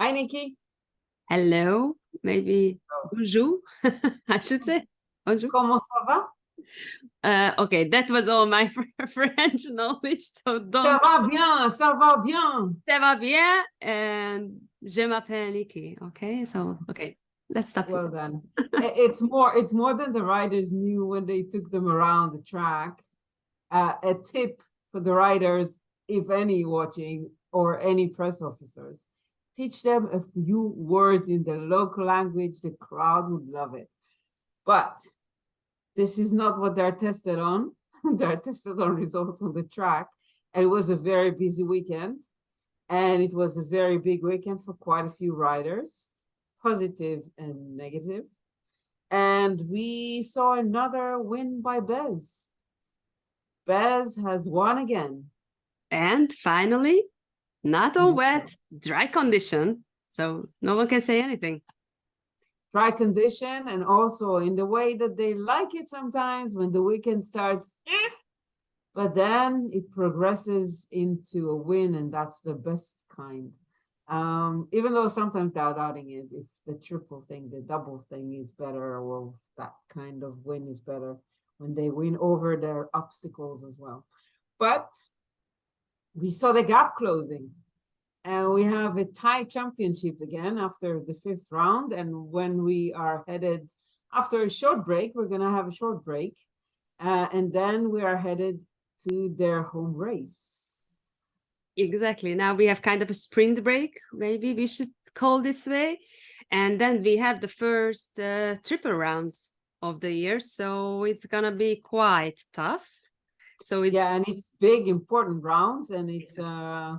Hi, Nikki. Hello, maybe Oh. bonjour, I should say. Bonjour. Comment ça va? Okay, that was all my French knowledge, so Ça don't. va bien, ça va bien. Ça va bien, and je m'appelle Niki. Okay, so okay, let's stop Well here. done. It's more than the riders knew when they took them around the track. A tip for the riders, if any watching, or any press officers. Teach them a few words in the local language. The crowd would love it. But this is not what they're tested on. They're tested on results on the track. And it was a very busy weekend. And it was a very big weekend for quite a few riders, positive and negative. And we saw another win by Bez. Bez has won again. And finally, not on wet, dry condition, so no one can say anything. Dry condition, and also in the way that they like it sometimes when the weekend starts, but then it progresses into a win, and that's the best kind. Even though sometimes they're doubting it, if the triple thing, the double thing is better, or that kind of win is better when they win over their obstacles as well. But we saw the gap closing, and we have a tie championship again after the 5th round. And when we are headed after a short break, we're going to have a short break. And then we are headed to their home race. Exactly. Now we have kind of a sprint break, maybe we should call this way. And then we have the first triple rounds of the year. So it's going to be quite tough. So yeah, and it's big, important rounds, and it's a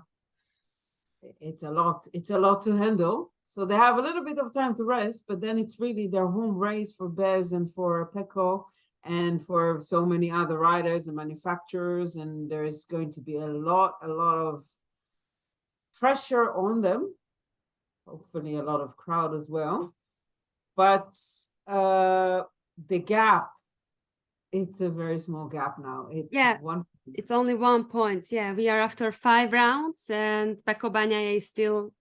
lot to handle. So they have a little bit of time to rest, but then it's really their home race for Bez and for Pecco and for so many other riders and manufacturers. And there is going to be a lot of pressure on them. Hopefully a lot of crowd as well. But the gap, it's a very small gap now. It's only 1 point. Yeah, we are after 5 rounds, and Pecco Bagnaia is still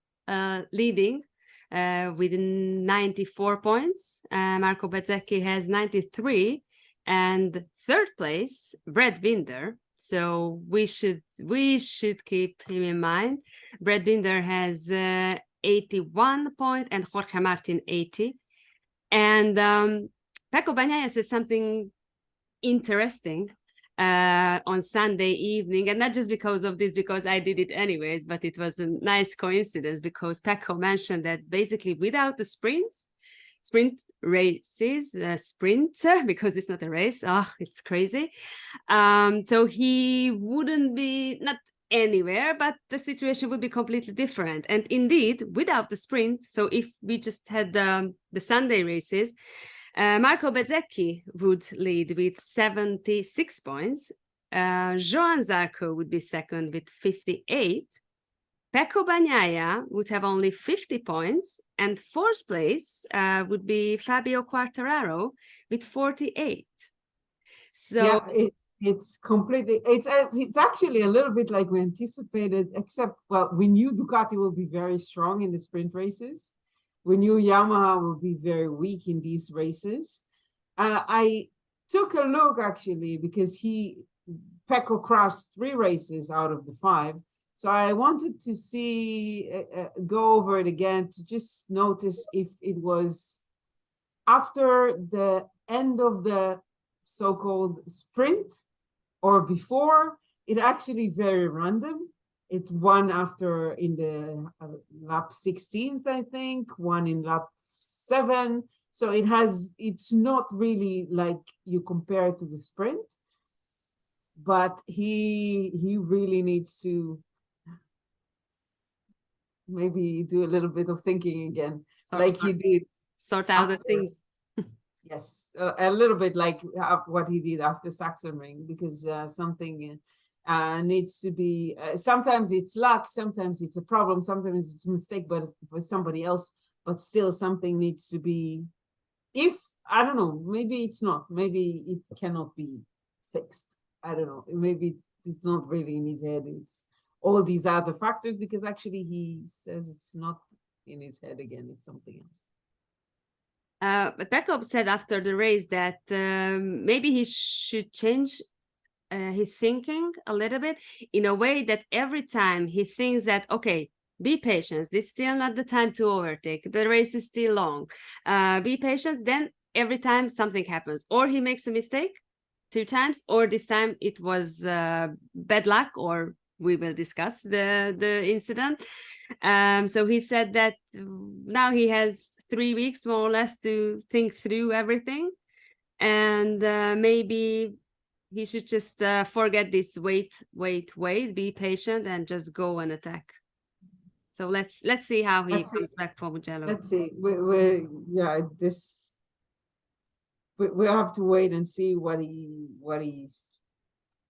leading with 94 points. Marco Bezzecchi has 93, and third place, Brad Binder. So we should keep him in mind. Brad Binder has 81 points, and Jorge Martin 80. And Pecco Bagnaia said something interesting on Sunday evening, and not just because of this, because I did it anyways, but it was a nice coincidence because Pecco mentioned that basically without the sprint races, because it's not a race, it's crazy. So he wouldn't be not anywhere, but the situation would be completely different. And indeed, without the sprint, so if we just had the Sunday races, Marco Bezzecchi would lead with 76 points. Joan Zarco would be second with 58. Pecco Bagnaia would have only 50 points. And fourth place would be Fabio Quartararo with 48. So yeah, it's completely, it's actually a little bit like we anticipated, except, well, we knew Ducati will be very strong in the sprint races. We knew Yamaha will be very weak in these races. I took a look actually because Pecco crashed 3 races out of the 5. So I wanted to see, go over it again to just notice if it was after the end of the so-called sprint or before. It actually very random. It's one after in the lap 16th, I think, one in lap 7. So it's not really like you compare it to the sprint, but he really needs to maybe do a little bit of thinking again, he did. Sort out the things. Yes, a little bit like what he did after Sachsenring, because something needs to be, sometimes it's luck, sometimes it's a problem, sometimes it's a mistake, but for somebody else, but still something needs to be, I don't know, maybe it's not, maybe it cannot be fixed. I don't know, maybe it's not really in his head, it's all these other factors, because actually he says it's not in his head again. It's something else. But Pekko said after the race that maybe he should change his thinking a little bit in a way that every time he thinks that, okay, be patient, this is still not the time to overtake, the race is still long, be patient, then every time something happens, or he makes a mistake 2 times, or this time it was bad luck, or we will discuss the incident. So he said that now he has 3 weeks more or less to think through everything, and maybe he should just forget this wait, be patient, and just go and attack. So let's see how he comes back for Mugello. Let's see. We have to wait and see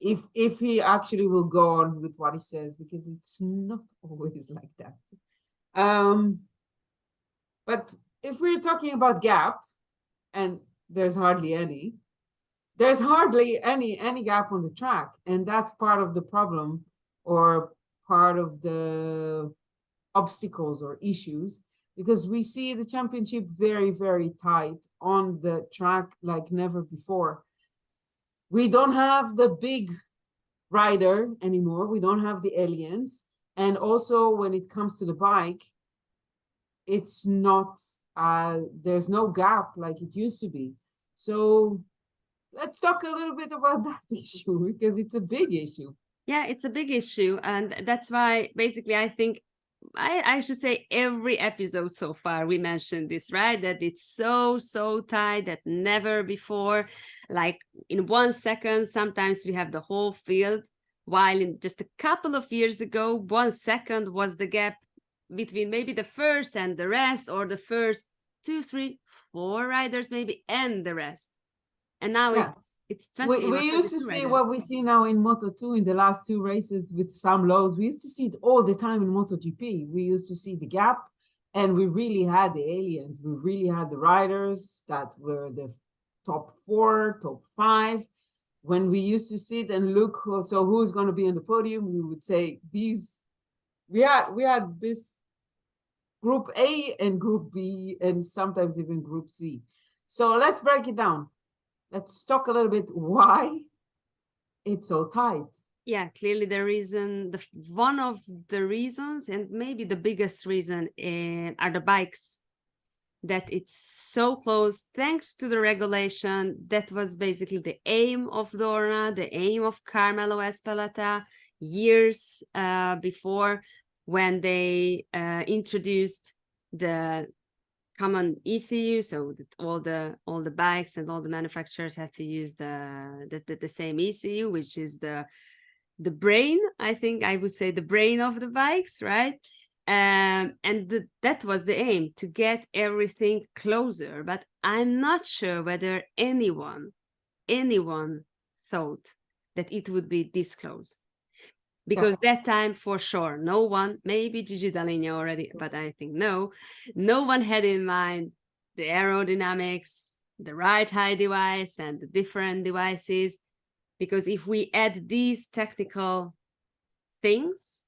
if he actually will go on with what he says, because it's not always like that. But if we're talking about gap, and there's hardly any gap on the track, and that's part of the problem, or part of the obstacles or issues, because we see the championship very, very tight on the track like never before. We don't have the big rider anymore. We don't have the aliens. And also when it comes to the bike, it's not, there's no gap like it used to be. So let's talk a little bit about that issue, because it's a big issue. Yeah, it's a big issue. And that's why basically I think I should say every episode so far we mentioned this, right? That it's so tight that never before, like in 1 second, sometimes we have the whole field, while in just a couple of years ago, 1 second was the gap between maybe the first and the rest, or the first 2, 3, 4 riders maybe and the rest. And now it's 20. We used to see what we see now in Moto2 in the last 2 races with some lows. We used to see it all the time in MotoGP. We used to see the gap, and we really had the aliens. We really had the riders that were the top 4, top 5. When we used to sit and look, so who's going to be on the podium, we would say these. We had this Group A and Group B, and sometimes even Group C. So let's break it down. Let's talk a little bit why it's so tight. Yeah, clearly the reason, one of the reasons, and maybe the biggest reason, are the bikes. That it's so close, thanks to the regulation. That was basically the aim of Dorna, the aim of Carmelo Ezpeleta years before, when they introduced the common ECU, so that all the bikes and all the manufacturers have to use the same ECU, which is the brain. I think I would say the brain of the bikes, right? And that was the aim, to get everything closer. But I'm not sure whether anyone thought that it would be this close. Because that time, for sure, no one, maybe Gigi Dall'Igna already, but I think no one had in mind the aerodynamics, the ride height device, and the different devices. Because if we add these technical things,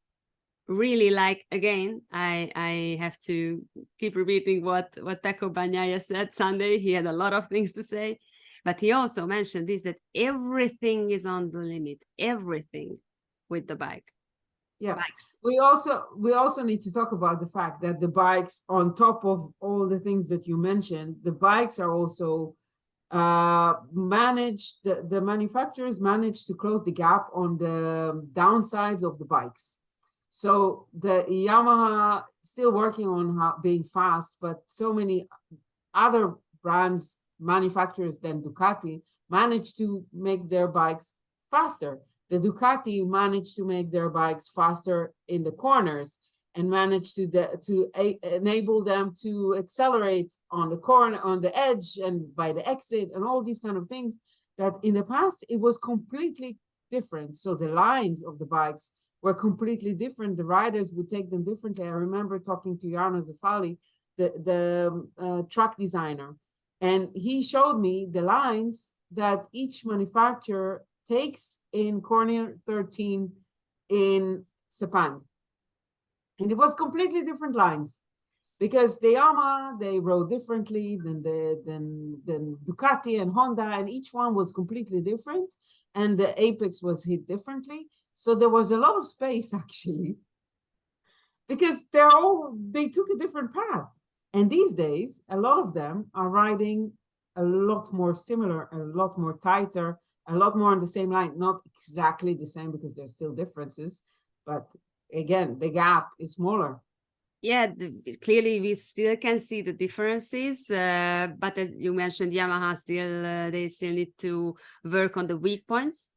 really, like, again, I have to keep repeating what Pecco Bagnaia said Sunday. He had a lot of things to say, but he also mentioned this, that everything is on the limit, everything with the bike. Yeah. Bikes. We also need to talk about the fact that the bikes, on top of all the things that you mentioned, the bikes are also managed, the manufacturers managed to close the gap on the downsides of the bikes. So the Yamaha still working on being fast, but so many other brands, manufacturers than Ducati, managed to make their bikes faster. The Ducati managed to make their bikes faster in the corners, and managed to enable them to accelerate on the corner, on the edge, and by the exit, and all these kind of things that in the past it was completely different. So the lines of the bikes were completely different. The riders would take them differently. I remember talking to Jarno Zafali, the truck designer, and he showed me the lines that each manufacturer takes in corner 13 in Sepang. And it was completely different lines. because the Yamaha, they rode differently than Ducati and Honda, and each one was completely different, and the apex was hit differently. So there was a lot of space actually, because they took a different path. And these days, a lot of them are riding a lot more similar, a lot more tighter, a lot more on the same line. Not exactly the same because there's still differences, but again, the gap is smaller. Yeah, clearly we still can see the differences, but as you mentioned, Yamaha they still need to work on the weak points.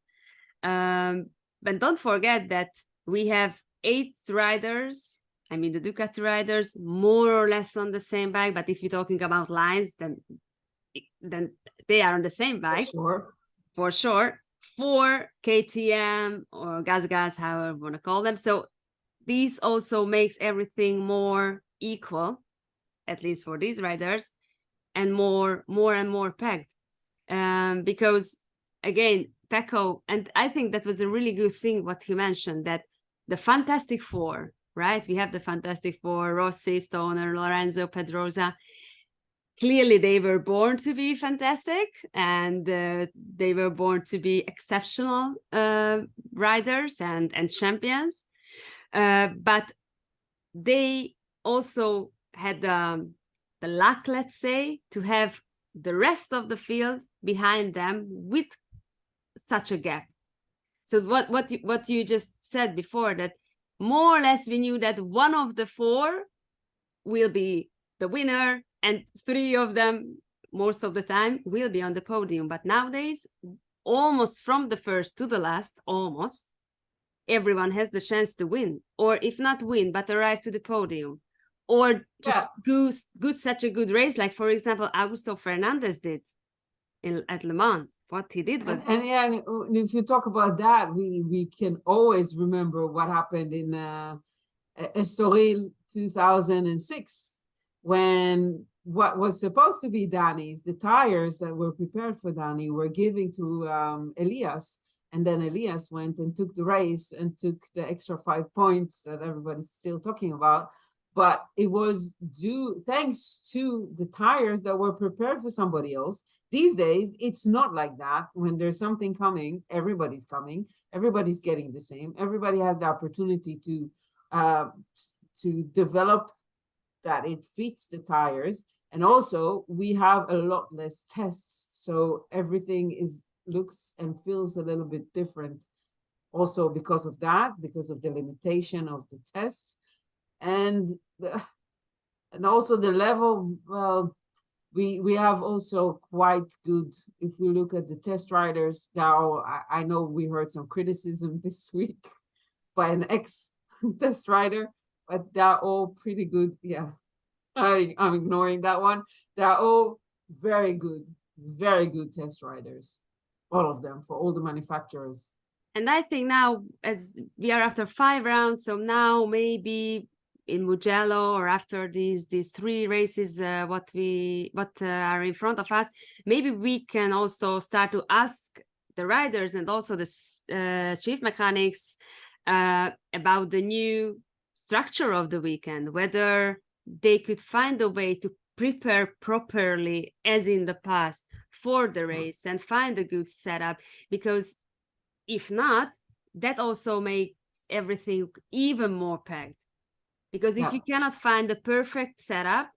But don't forget that we have 8 riders. I mean, the Ducati riders more or less on the same bike. But if you're talking about lines, then they are on the same bike. For sure. 4 KTM or Gas, however you want to call them. So this also makes everything more equal, at least for these riders, and more and more packed. Because again, Pecco, and I think that was a really good thing what he mentioned, that the Fantastic Four, right? We have the Fantastic Four: Rossi, Stoner, Lorenzo, Pedrosa. Clearly, they were born to be fantastic, and they were born to be exceptional riders and champions. But they also had the luck, let's say, to have the rest of the field behind them with such a gap. So what you just said before, that more or less we knew that one of the 4 will be the winner, and 3 of them, most of the time, will be on the podium. But nowadays, almost from the first to the last, almost, everyone has the chance to win, or if not win, but arrive to the podium, or just good such a good race, like for example Augusto Fernandez did at Le Mans. What he did was, and if you talk about that, we can always remember what happened in Estoril 2006, when what was supposed to be Danny's, the tires that were prepared for Danny, were giving to Elias. And then Elias went and took the race and took the extra 5 points that everybody's still talking about. But it was thanks to the tires that were prepared for somebody else. These days, it's not like that. When there's something coming, everybody's coming. Everybody's getting the same. Everybody has the opportunity to develop that it fits the tires. And also, we have a lot less tests. So everything looks and feels a little bit different. Also because of that, because of the limitation of the tests. And also the level, well, we have also quite good, if we look at the test riders now, I know we heard some criticism this week by an ex-test rider, but they're all pretty good. Yeah, I'm ignoring that one. They're all very good test riders, all of them, for all the manufacturers. And I think now, as we are after 5 rounds, so now maybe in Mugello, or after these 3 races, what are in front of us, maybe we can also start to ask the riders and also the chief mechanics about the new structure of the weekend, whether they could find a way to prepare properly as in the past for the race and find a good setup, because if not, that also makes everything even more packed. Because if you cannot find the perfect setup,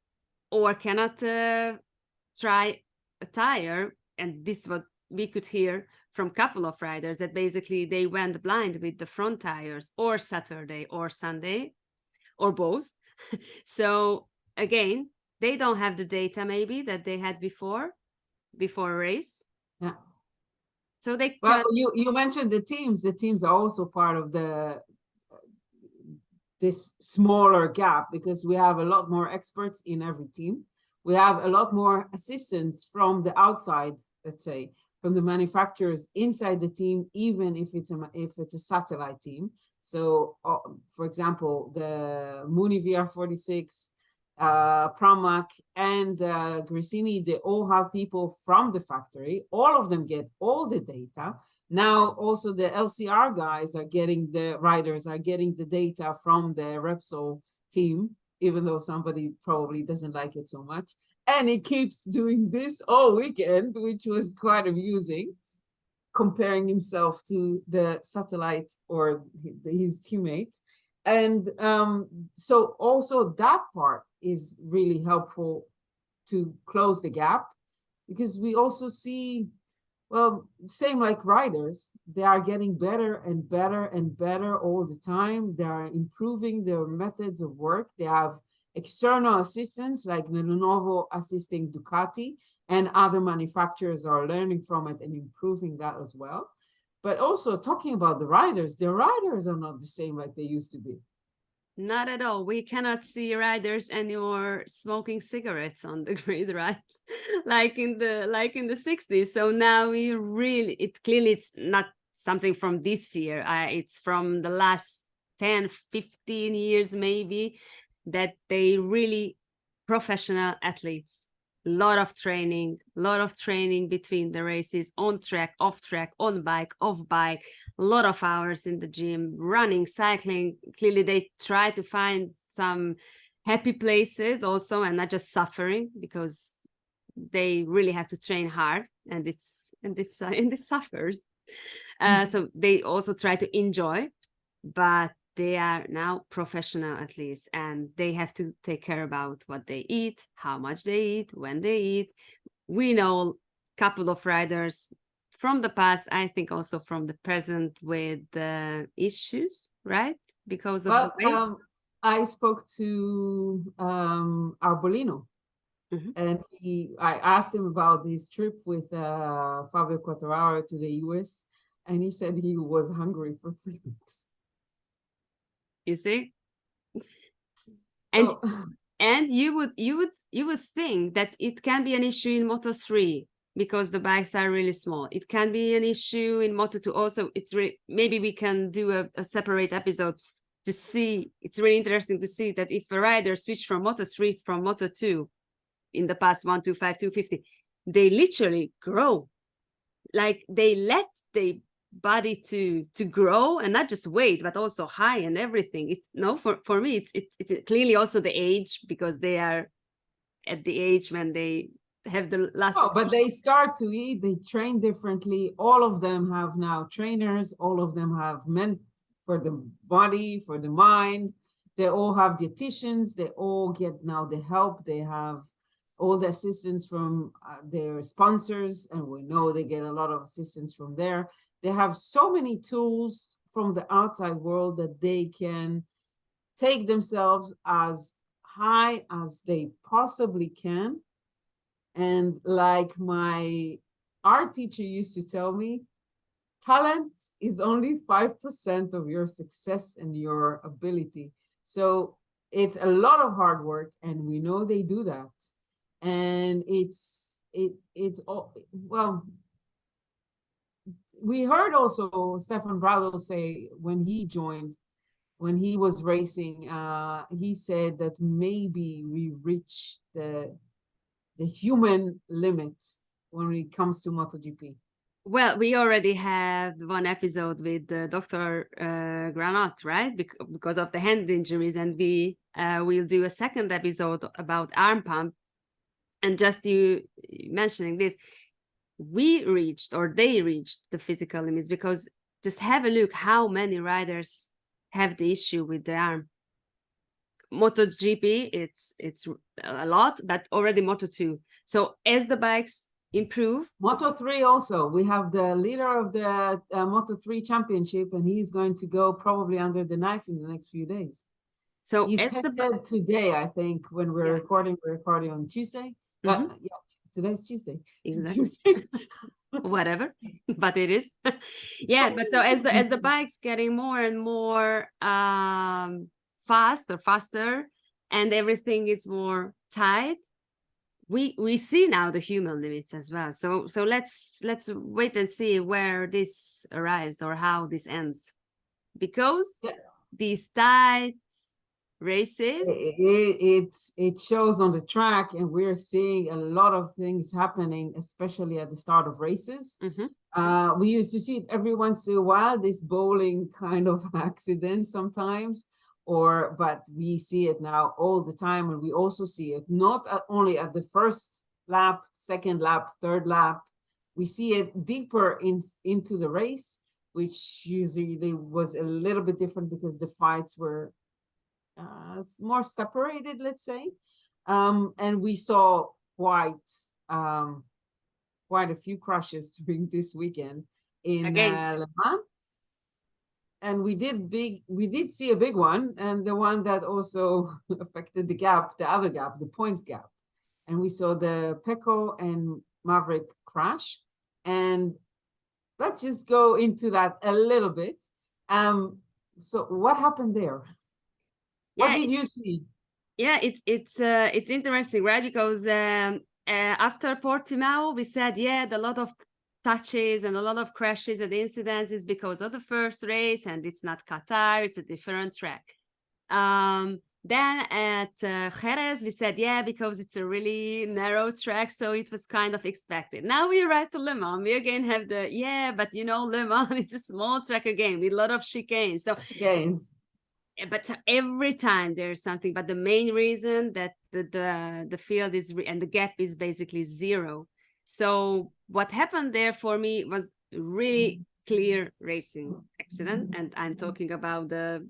or cannot try a tire, and this is what we could hear from a couple of riders, that basically they went blind with the front tires, or Saturday or Sunday, or both. So again, they don't have the data maybe that they had before a race. Yeah. So they well, you mentioned the teams. The teams are also part of this smaller gap, because we have a lot more experts in every team. We have a lot more assistants from the outside, let's say, from the manufacturers inside the team, even if it's a satellite team. So, for example, the Mooney VR46, Pramac, and Gresini, they all have people from the factory. All of them get all the data. Now, also the LCR guys are getting the riders are getting the data from the Repsol team, even though somebody probably doesn't like it so much. And he keeps doing this all weekend, which was quite amusing, comparing himself to the satellite or his teammate. And so also that part is really helpful to close the gap, because we also see, well, same like riders, they are getting better and better and better all the time. They are improving their methods of work. They have external assistants like Lenovo assisting Ducati, and other manufacturers are learning from it and improving that as well. But also talking about the riders are not the same like they used to be. Not at all. We cannot see riders anymore smoking cigarettes on the grid, right? like in the 60s. So now we really, it's not something from this year. It's from the last 10, 15 years maybe, that they really professional athletes. Lot of training between the races, on track, off track, on bike, off bike, a lot of hours in the gym, running, cycling. Clearly they try to find some happy places also, and not just suffering, because they really have to train hard, and it suffers. So they also try to enjoy, but they are now professional athletes, and they have to take care about what they eat, how much they eat, when they eat. We know a couple of riders from the past, I think also from the present, with issues, right? Because of the weight. I spoke to Arbolino, and I asked him about his trip with Fabio Quartararo to the US, and he said he was hungry for 3 weeks. You see? So, and you would think that it can be an issue in Moto3 because the bikes are really small. It can be an issue in Moto2 also. Maybe we can do a separate episode to see. It's really interesting to see that if a rider switched from Moto3 from Moto2 in the past 125, 250, they literally grow. Like they let the body to grow, and not just weight, but also height and everything. It's for me, it's clearly also the age, because they are at the age when they have the last. Oh, but they start to eat, they train differently. All of them have now trainers, all of them have meant for the body, for the mind. They all have dietitians, they all get now the help. They have all the assistance from their sponsors, and we know they get a lot of assistance from there. They have so many tools from the outside world that they can take themselves as high as they possibly can. And like my art teacher used to tell me, talent is only 5% of your success and your ability. So it's a lot of hard work, and we know they do that. And it's well, we heard also Stefan Bradl say when he was racing, he said that maybe we reach the human limit when it comes to MotoGP. Well, we already had one episode with Dr. Granot, right? Because of the hand injuries, and we will do a second episode about arm pump. And just you mentioning this, they reached the physical limits, because just have a look how many riders have the issue with the arm. MotoGP, it's a lot, but already Moto2. So as the bikes improve. Moto3 also, we have the leader of the Moto3 championship, and he's going to go probably under the knife in the next few days. So he's tested today, I think, when we're recording on Tuesday. But yeah, today's Tuesday. Exactly. Tuesday. Whatever, but it is. Yeah, but so as the bike's getting more and more faster, and everything is more tight, we see now the human limits as well. So let's wait and see where this arrives or how this ends, because these tight races, it shows on the track, and we're seeing a lot of things happening, especially at the start of races. We used to see it every once in a while, this bowling kind of accident sometimes, but we see it now all the time, and we also see it not only at the first lap, second lap, third lap. We see it deeper into the race, which usually was a little bit different because the fights were more separated, let's say. And we saw quite a few crashes during this weekend in Le Mans. And we did see a big one, and the one that also affected the other gap, the points gap. And we saw the Pecco and Maverick crash. And let's just go into that a little bit. So what happened there? What did you see? Yeah, it's interesting, right? Because after Portimao, we said, a lot of touches and a lot of crashes and incidents is because of the first race, and it's not Qatar, it's a different track. Then at Jerez, we said, because it's a really narrow track, so it was kind of expected. Now we arrive to Le Mans, we again have but Le Mans, it's a small track again with a lot of chicanes. So but every time there's something, but the main reason that the field is and the gap is basically zero. So what happened there for me was really clear racing accident, and I'm talking about the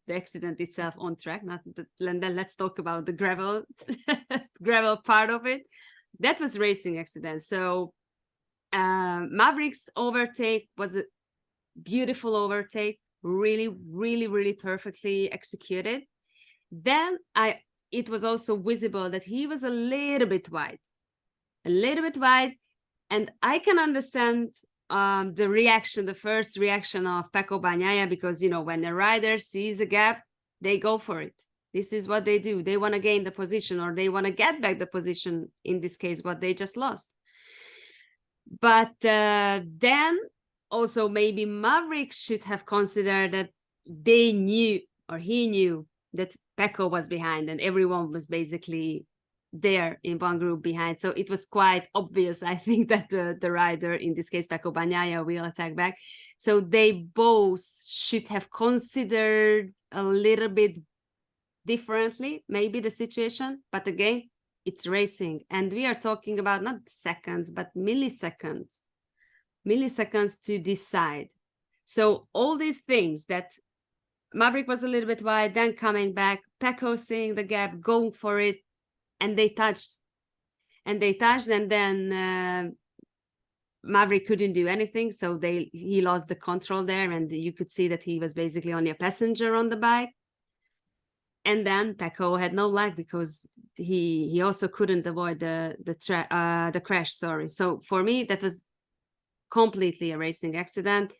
accident itself on track, not and then let's talk about the gravel gravel part of it. That was racing accident. So Maverick's overtake was a beautiful overtake, really perfectly executed. Then it was also visible that he was a little bit wide, and I can understand the first reaction of Pecco Bagnaia, because when a rider sees a gap, they go for it. This is what they do. They want to gain the position, or they want to get back the position, in this case what they just lost. But then also maybe Maverick should have considered that he knew that Pecco was behind, and everyone was basically there in one group behind. So it was quite obvious, I think, that the rider, in this case Pecco Bagnaia, will attack back. So they both should have considered a little bit differently maybe the situation. But again, it's racing, and we are talking about not seconds but milliseconds to decide. So all these things, that Maverick was a little bit wide, then coming back, Pecco seeing the gap, going for it, and they touched, and then Maverick couldn't do anything, so he lost the control there, and you could see that he was basically only a passenger on the bike. And then Pecco had no luck because he also couldn't avoid the crash. Sorry. So for me, that was completely a racing accident.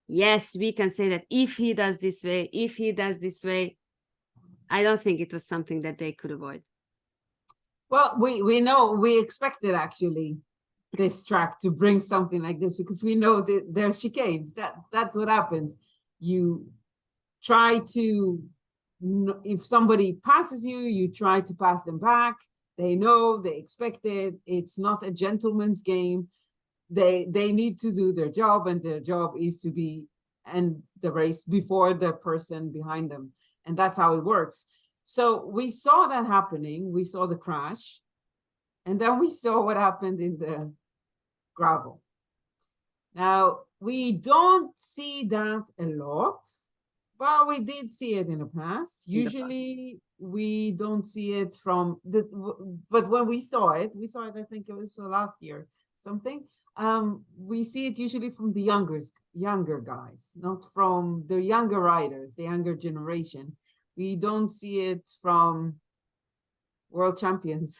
Yes, we can say that if he does this way, I don't think it was something that they could avoid. Well, we know, we expected actually this track to bring something like this, because we know that there's chicanes. That's what happens. You try to, if somebody passes you, you try to pass them back. They know, they expect it. It's not a gentleman's game. They need to do their job, and their job is to end the race before the person behind them. And that's how it works. So we saw that happening. We saw the crash, and then we saw what happened in the gravel. Now, we don't see that a lot, but we did see it in the past. Usually we don't see it but when we saw it, I think it was last year, something. We see it usually from the younger guys, not from the younger riders, the younger generation. We don't see it from world champions.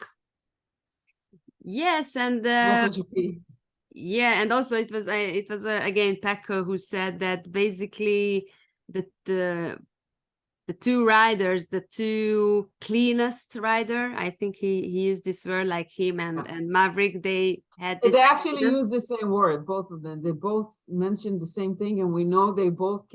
Yes, and MotoGP. Yeah, and also it was again Pecco who said that basically the two riders, the two cleanest rider, I think he used this word, like him and Maverick, they actually used the same word, both of them. They both mentioned the same thing, and we know they both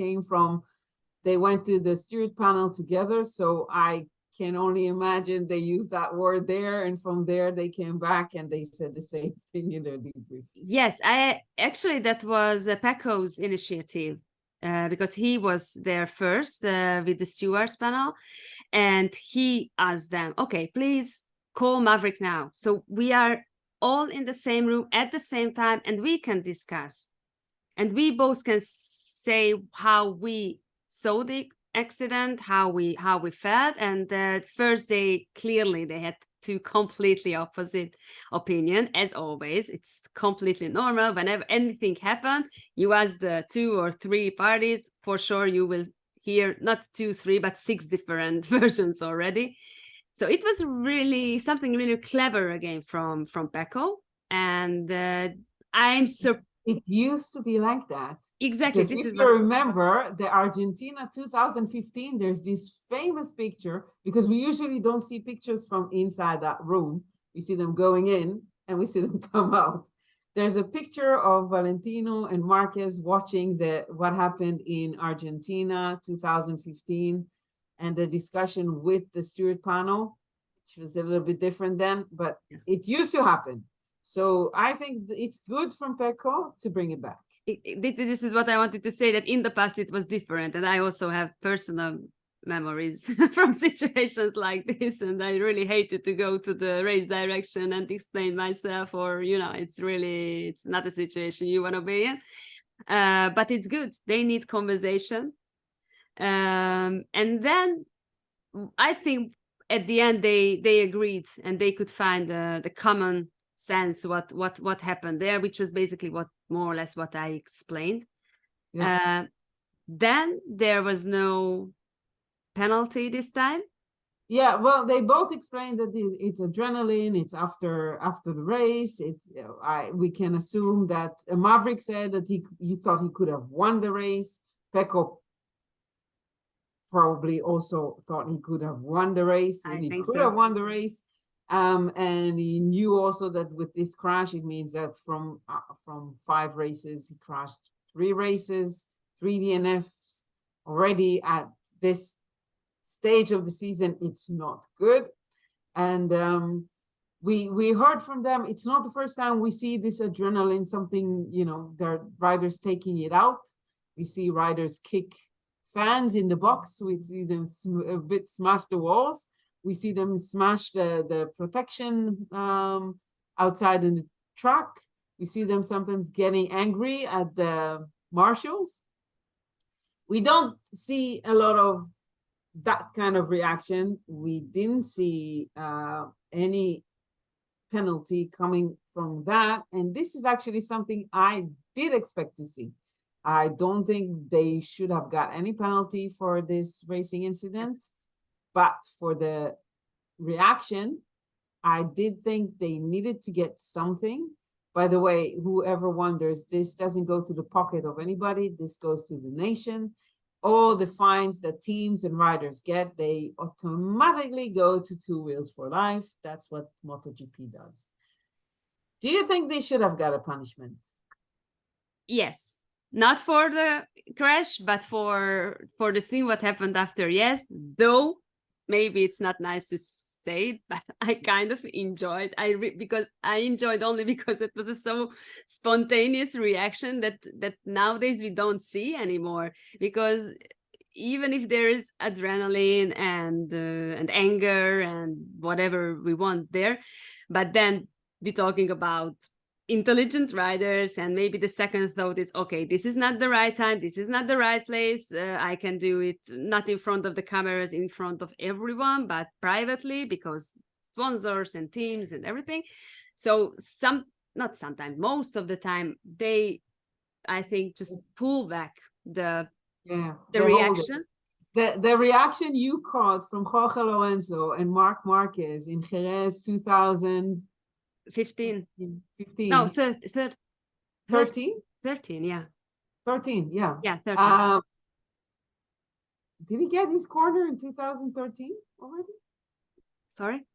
they went to the steering panel together, so I can only imagine they used that word there, and from there they came back and they said the same thing in their debrief. Yes, that was Pecco's initiative. because he was there first with the stewards panel, and he asked them, okay, please call Maverick now. So we are all in the same room at the same time, and we can discuss. And we both can say how we saw the accident, how we felt. And first they had two completely opposite opinion. As always, it's completely normal. Whenever anything happens, you ask the 2 or 3 parties, for sure you will hear not 2, 3, but 6 different versions already. So it was really something really clever again from Pecco. And I'm surprised. It used to be like that. Exactly. Because if you remember the Argentina 2015, there's this famous picture, because we usually don't see pictures from inside that room. We see them going in and we see them come out. There's a picture of Valentino and Marquez watching what happened in Argentina 2015 and the discussion with the steward panel, which was a little bit different then, but yes, it used to happen. So I think it's good from Pecco to bring it back. This is what I wanted to say, that in the past it was different. And I also have personal memories from situations like this. And I really hated to go to the race direction and explain myself, or, it's not a situation you want to be in. But it's good. They need conversation. And then I think at the end they agreed, and they could find the common sense what happened there, which was basically more or less what I explained. Yeah. Then there was no penalty this time. Yeah, well, they both explained that it's adrenaline. It's after the race. We can assume that Maverick said that he thought he could have won the race. Pecco probably also thought he could have won the race, and he could have won the race. And he knew also that with this crash, it means that from 5 races, he crashed 3 races, 3 DNFs already at this stage of the season. It's not good. And we heard from them, it's not the first time we see this adrenaline, something, their riders taking it out. We see riders kick fans in the box. We see them a bit smash the walls. We see them smash the protection outside in the track. We see them sometimes getting angry at the marshals. We don't see a lot of that kind of reaction. We didn't see any penalty coming from that. And this is actually something I did expect to see. I don't think they should have got any penalty for this racing incident. Yes. But for the reaction, I did think they needed to get something. By the way, whoever wonders, this doesn't go to the pocket of anybody. This goes to the nation. All the fines that teams and riders get, they automatically go to Two Wheels for Life. That's what MotoGP does. Do you think they should have got a punishment? Yes. Not for the crash, but for the scene, what happened after, yes. Though maybe it's not nice to say it, but I kind of enjoyed. Because I enjoyed only because it was a so spontaneous reaction that nowadays we don't see anymore. Because even if there is adrenaline and anger and whatever we want there, but then we're talking about intelligent riders, and maybe the second thought is, okay, this is not the right time, this is not the right place. I can do it not in front of the cameras, in front of everyone, but privately, because sponsors and teams and everything. So not sometimes, most of the time, they, I think, just pull back the reaction. The reaction you caught from Jorge Lorenzo and Marc Marquez in Jerez 2015. No, 13? 13, yeah. 13, yeah. Yeah, 13. Did he get his corner in 2013 already? Sorry?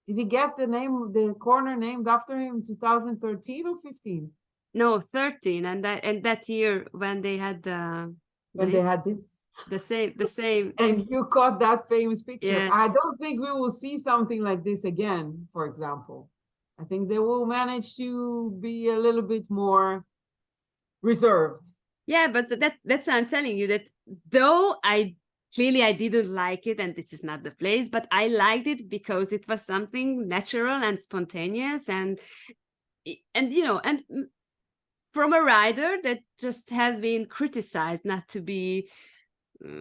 Did he get the corner named after him in 2013 or 15? No, 13, and that year when they had they had this. The same. And you caught that famous picture. Yes. I don't think we will see something like this again, for example. I think they will manage to be a little bit more reserved. Yeah, but that's why I'm telling you that though I didn't like it, and this is not the place, but I liked it because it was something natural and spontaneous, and and from a rider that just had been criticized not to be,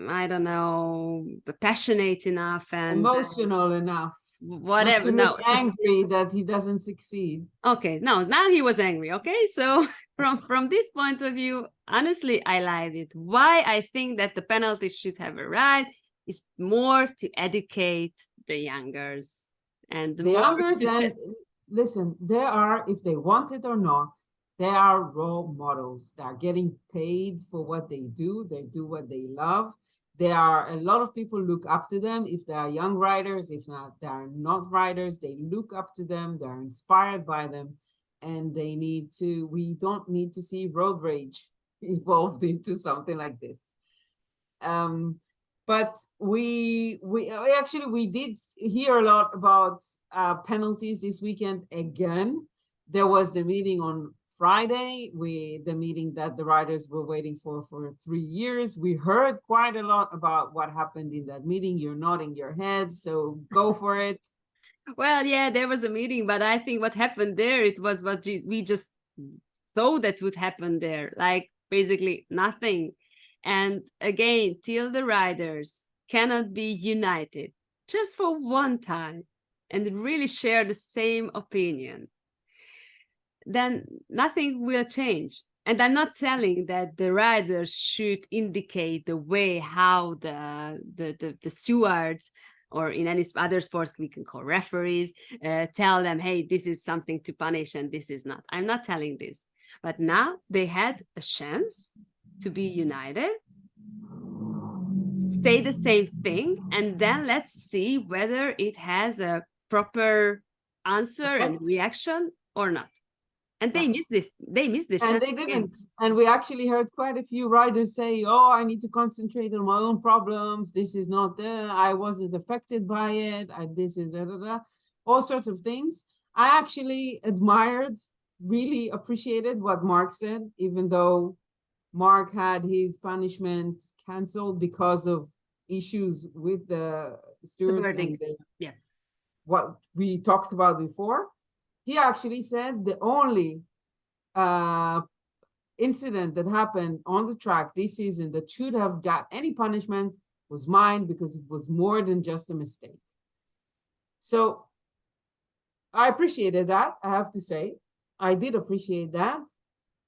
I don't know, passionate enough and Emotional enough, not to whatever. look No, so angry that he doesn't succeed. okay, no, now he was angry. Okay, so from this point of view, honestly, I liked it. Why I think that the penalties should have a right is more to educate the youngers and The more youngers, to and listen, they are, if they want it or not, they are role models. They are getting paid for what they do. They do what they love. There are a lot of people look up to them. If they are young riders, if not, they are not riders. They look up to them. They're inspired by them, and they need to. We don't need to see road rage evolved into something like this. Um, but we did hear a lot about penalties this weekend again. There was the meeting on Friday, the meeting that the riders were waiting for 3 years. We heard quite a lot about what happened in that meeting. You're nodding your head, so go for it. well, yeah, there was a meeting, but I think what happened there, it was what we just thought that would happen there, like basically nothing. And again, till the riders cannot be united just for one time and really share the same opinion, then nothing will change. And I'm not telling that the riders should indicate the way how the stewards, or in any other sport we can call referees, tell them, hey, this is something to punish and this is not. I'm not telling this. But now they had a chance to be united, say the same thing, and then let's see whether it has a proper answer and reaction or not. And they missed this. They missed this And chance they again. didn't. And we actually heard quite a few riders say, "Oh, I need to concentrate on my own problems. This is not there. I wasn't affected by it. This is da da da." All sorts of things. I actually admired, really appreciated what Marc said, even though Marc had his punishment canceled because of issues with the The stewards wording. and Yeah. what we talked about before. He actually said the only uh, incident that happened on the track this season that should have got any punishment was mine, because it was more than just a mistake. So I appreciated that, I have to say. I did appreciate that.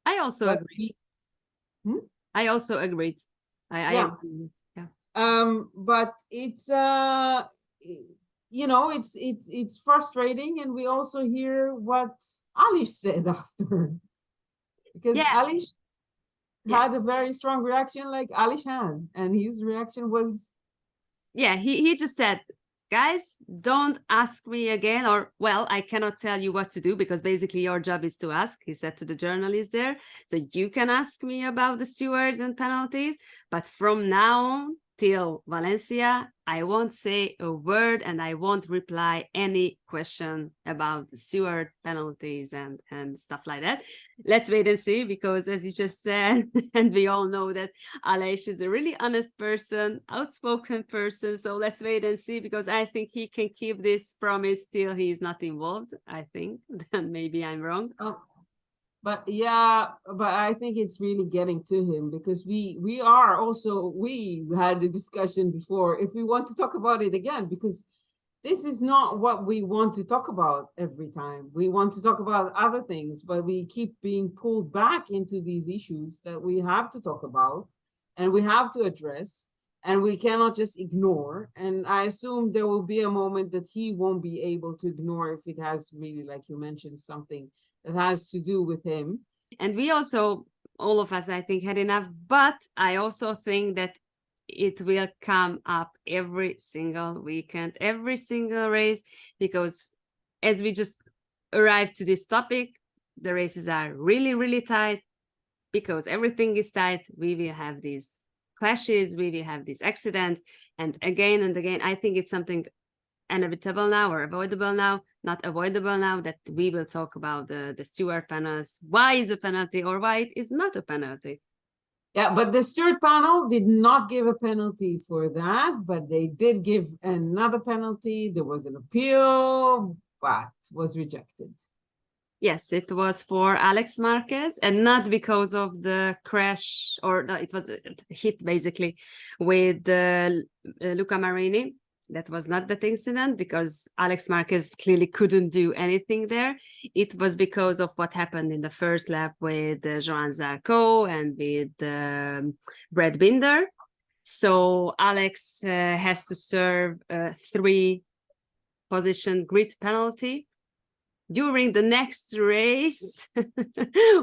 I also But agreed. hmm? I also agreed. I Yeah. agree. Yeah. But it's it's frustrating, and we also hear what Alish said after, because Yeah. Alish Yeah. had a very strong reaction like Alish has, and his reaction was, Yeah. He just said, guys, don't ask me again, or, well, I cannot tell you what to do because basically your job is to ask, he said to the journalist there. So you can ask me about the stewards and penalties, but from now on till Valencia, I won't say a word and I won't reply any question about the steward penalties and stuff like that. Let's wait and see, because as you just said, and we all know that Aleix is a really honest person, outspoken person. So let's wait and see, because I think he can keep this promise till he is not involved. I think, then maybe I'm wrong. but I think it's really getting to him, because we had the discussion before if we want to talk about it again, because this is not what we want to talk about every time. We want to talk about other things, but we keep being pulled back into these issues that we have to talk about and we have to address, and we cannot just ignore. And I assume there will be a moment that he won't be able to ignore if it has really, like you mentioned, something that has to do with him. And we also, all of us, I think, had enough. But I also think that it will come up every single weekend, every single race, because as we just arrived to this topic, the races are really, really tight. Because everything is tight, we will have these clashes, we will have these accidents. And again, I think it's something inevitable now, or avoidable now, not avoidable now, that we will talk about the steward penalties. Why is a penalty or why it is not a penalty? Yeah, but the steered panel did not give a penalty for that, but they did give another penalty. There was an appeal, but was rejected. Yes, it was for Alex Marquez, and not because of the crash, or no, it was a hit basically with Luca Marini. That was not that incident, because Alex Marquez clearly couldn't do anything there. It was because of what happened in the first lap with Joan Zarco and with Brad Binder. So Alex has to serve a 3-position grid penalty during the next race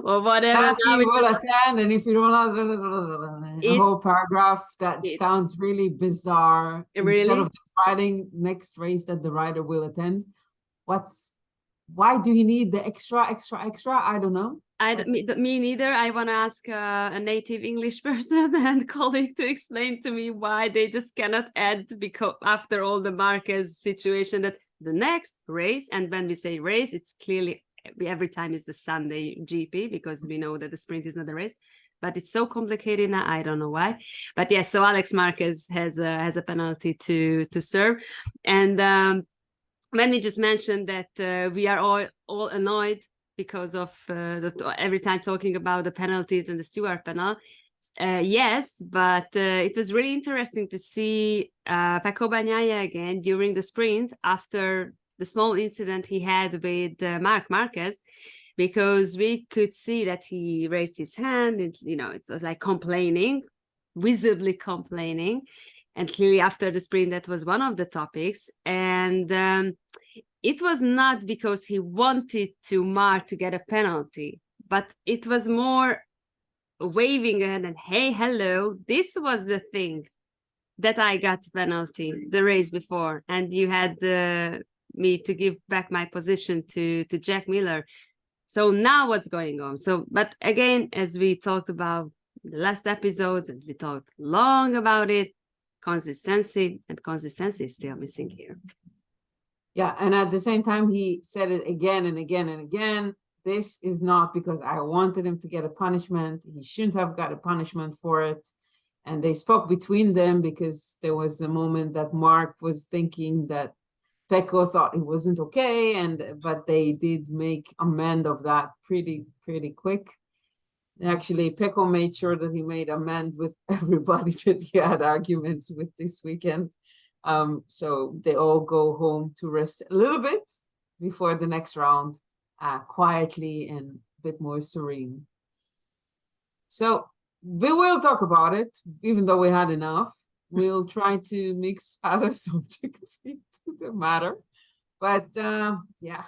or whatever. That he will attend, and if you don't have a whole paragraph that sounds really bizarre. Really? Instead of just writing next race that the rider will attend, why do you need the extra? I don't know. Me neither. I want to ask a native English person and colleague to explain to me why they just cannot add, because after all the Marquez situation, that the next race, and when we say race, it's clearly every time is the Sunday GP, because we know that the sprint is not a race, but it's so complicated now. I don't know why, but yes. So Alex Marquez has a penalty to serve, and when we just mentioned that we are all annoyed because of every time talking about the penalties and the steward panel. Yes, but it was really interesting to see Pecco Bagnaia again during the sprint after the small incident he had with Marc Marquez, because we could see that he raised his hand. It was like complaining, visibly complaining. And clearly after the sprint, that was one of the topics. And it was not because he wanted Marc to get a penalty, but it was more waving ahead and, hey, hello, this was the thing that I got penalty the race before, and you had me to give back my position to Jack Miller. So now what's going on? So, but again, as we talked about the last episodes, and we talked long about it, consistency is still missing here. Yeah, and at the same time, he said it again and again and again. This is not because I wanted him to get a punishment. He shouldn't have got a punishment for it. And they spoke between them, because there was a moment that Marc was thinking that Pecco thought it wasn't okay, but they did make amend of that pretty quick. Actually, Pecco made sure that he made amend with everybody that he had arguments with this weekend. So they all go home to rest a little bit before the next round, quietly and a bit more serene. So we will talk about it, even though we had enough. We'll try to mix other subjects into the matter. But yeah,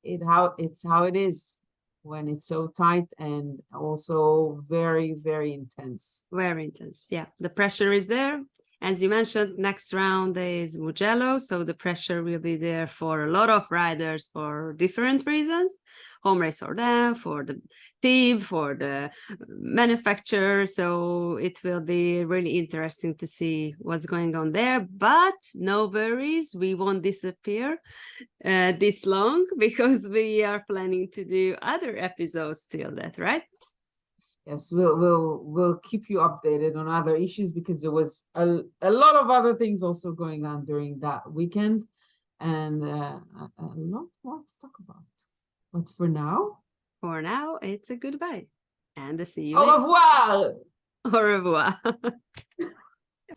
it's how it is when it's so tight and also very, very intense. Very intense, yeah. The pressure is there. As you mentioned, next round is Mugello, so the pressure will be there for a lot of riders for different reasons. Home race for them, for the team, for the manufacturer. So it will be really interesting to see what's going on there. But no worries, we won't disappear this long, because we are planning to do other episodes till that, right? Yes, we'll keep you updated on other issues, because there was a lot of other things also going on during that weekend, and a lot more to talk about. But for now, it's a goodbye, and see you. Au revoir. Au revoir.